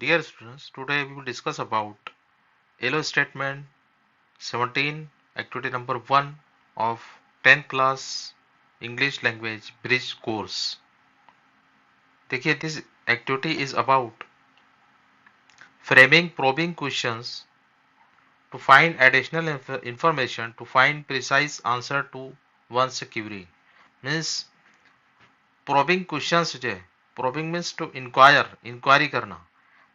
Dear students, today we will discuss about yellow statement 17, activity number 1 of 10th class English language bridge course. देखिए, this activity is about framing probing questions to find additional information to find precise answer to one's query. Means probing questions जो है, probing means to inquiry करना.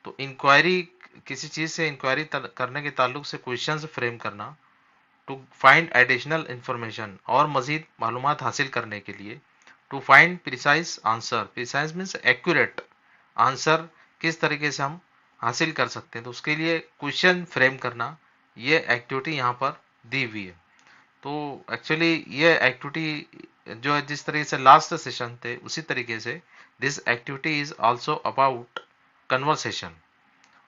तो inquiry किसी चीज से inquiry करने के ताल्लुक से क्वेश्चंस फ्रेम करना टू फाइंड एडिशनल इंफॉर्मेशन और मजीद मालूमात हासिल करने के लिए to find precise answer. Precise means accurate answer किस तरीके से हम हासिल कर सकते हैं, तो उसके लिए क्वेश्चन फ्रेम करना ये एक्टिविटी यहाँ पर दी हुई है. तो एक्चुअली ये एक्टिविटी जो है जिस तरीके से लास्ट सेशन थे उसी तरीके से this activity is also about conversation.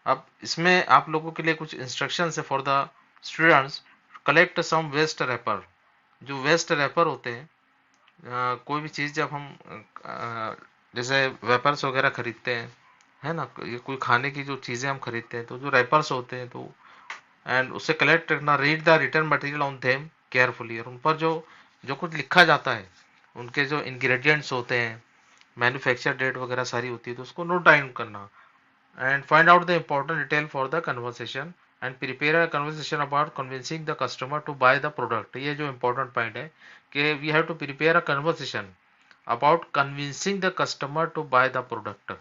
अब इसमें आप लोगों के लिए कुछ इंस्ट्रक्शन है for the students. Collect some waste wrapper. जो वेस्ट रैपर होते हैं, कोई भी चीज़ जब हम जैसे वेपर्स वगैरह खरीदते हैं, है ना, ये कोई खाने की जो चीज़ें हम खरीदते हैं तो जो रैपर्स होते हैं तो एंड उससे कलेक्ट करना. Read the return material on them carefully. और उन पर जो जो कुछ लिखा जाता है, उनके जो इंग्रेडिएंट्स होते हैं, मैन्युफैक्चर डेट वगैरह सारी होती है, तो उसको नोट डाउन करना. And find out the important detail for the conversation and prepare a conversation about convincing the customer to buy the product. ये जो important point है कि we have to prepare a conversation about convincing the customer to buy the product.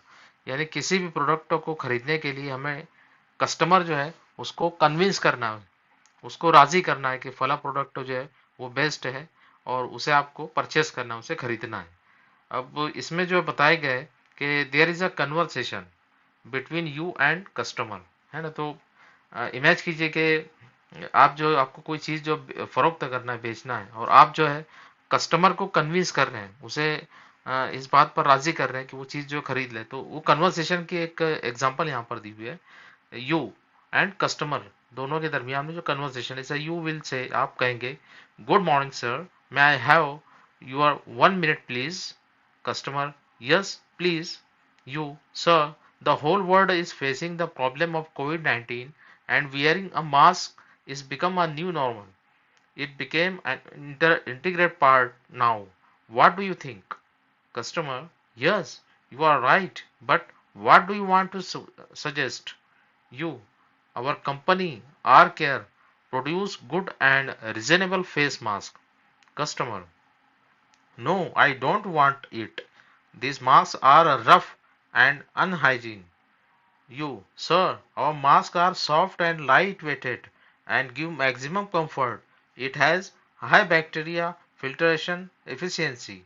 यानी किसी भी product को खरीदने के लिए हमें कस्टमर जो है उसको कन्विंस करना है, उसको राजी करना है कि फला प्रोडक्ट जो है वो बेस्ट है और उसे आपको परचेस करना है, उसे खरीदना है. अब इसमें जो बताया गया है कि there is a conversation between you and customer, है ना. तो इमेज कीजिए कि आप जो आपको कोई चीज़ जो फरोख्त करना है, बेचना है, और आप जो है कस्टमर को कन्विंस कर रहे हैं, उसे इस बात पर राजी कर रहे हैं कि वो चीज़ जो खरीद ले. तो वो कन्वर्सेशन की एक एग्जांपल यहाँ पर दी हुई है. यू एंड कस्टमर दोनों के दरमियान में जो कन्वर्सेशन है, यू विल से आप कहेंगे good morning sir, may I have your 1 minute please. Customer yes please. You sir, the whole world is facing the problem of COVID-19 and wearing a mask is become a new normal. It became an integrated part now. What do you think? Customer, yes, you are right, but what do you want to suggest? You, our company, R Care, produce good and reasonable face mask. Customer, no, I don't want it. These masks are rough and unhygiene. You, sir, our masks are soft and light-weighted and give maximum comfort. It has high bacteria filtration efficiency.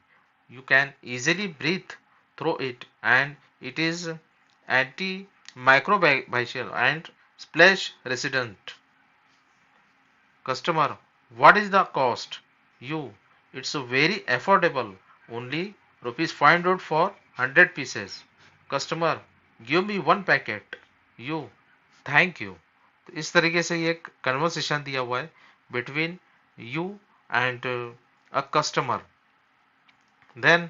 You can easily breathe through it and it is antimicrobial and splash resistant. Customer, what is the cost? You, it's very affordable, only rupees 500 for 100 pieces. Customer, give me one packet. You, thank you. तो इस तरीके से ये एक conversation दिया हुआ है between you and a customer. Then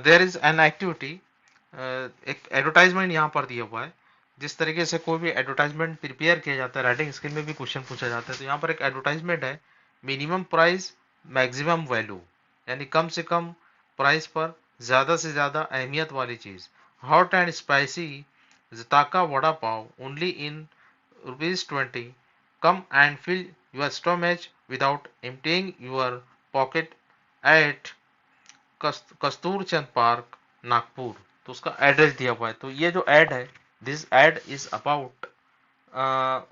there is an activity. एक एडवर्टाइजमेंट यहाँ पर दिया हुआ है. जिस तरीके से कोई भी एडवर्टाइजमेंट प्रिपेयर किया जाता है, राइटिंग स्किल में भी क्वेश्चन पूछा जाता है, तो यहाँ पर एक एडवर्टाइजमेंट है मिनिमम प्राइस मैक्सिमम वैल्यू, यानी कम से कम प्राइस पर ज़्यादा से ज़्यादा अहमियत वाली चीज़. हॉट एंड स्पाइसी जताका vada pav only in ₹20. Come and fill your stomach without emptying your pocket at Kasturchand park Nagpur. तो उसका एड्रेस दिया हुआ है. तो ये जो एड है, this ad is about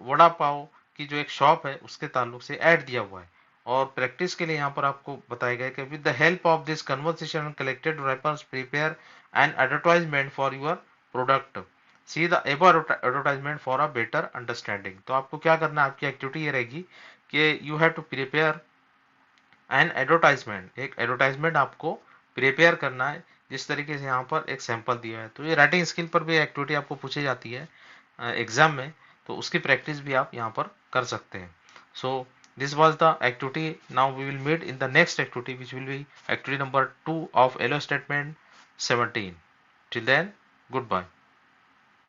vada pav की जो एक शॉप है उसके ताल्लुक से एड दिया हुआ है. और प्रैक्टिस के लिए यहाँ पर आपको बताया गया कि with the help of this conversation collected rappers prepare an advertisement for your product. See the above advertisement for a better understanding. तो आपको क्या करना है, आपकी एक्टिविटी ये रहेगी कि you have to prepare an advertisement. एक एडवर्टाइजमेंट आपको प्रिपेयर करना है जिस तरीके से यहाँ पर एक सैंपल दिया है. तो ये राइटिंग स्किल पर भी एक्टिविटी आपको पूछी जाती है एग्जाम में, तो उसकी प्रैक्टिस भी आप यहाँ पर कर सकते हैं. सो this was the activity. Now we will meet in the next activity, which will be activity number 2 of yellow statement 17. Till then, goodbye.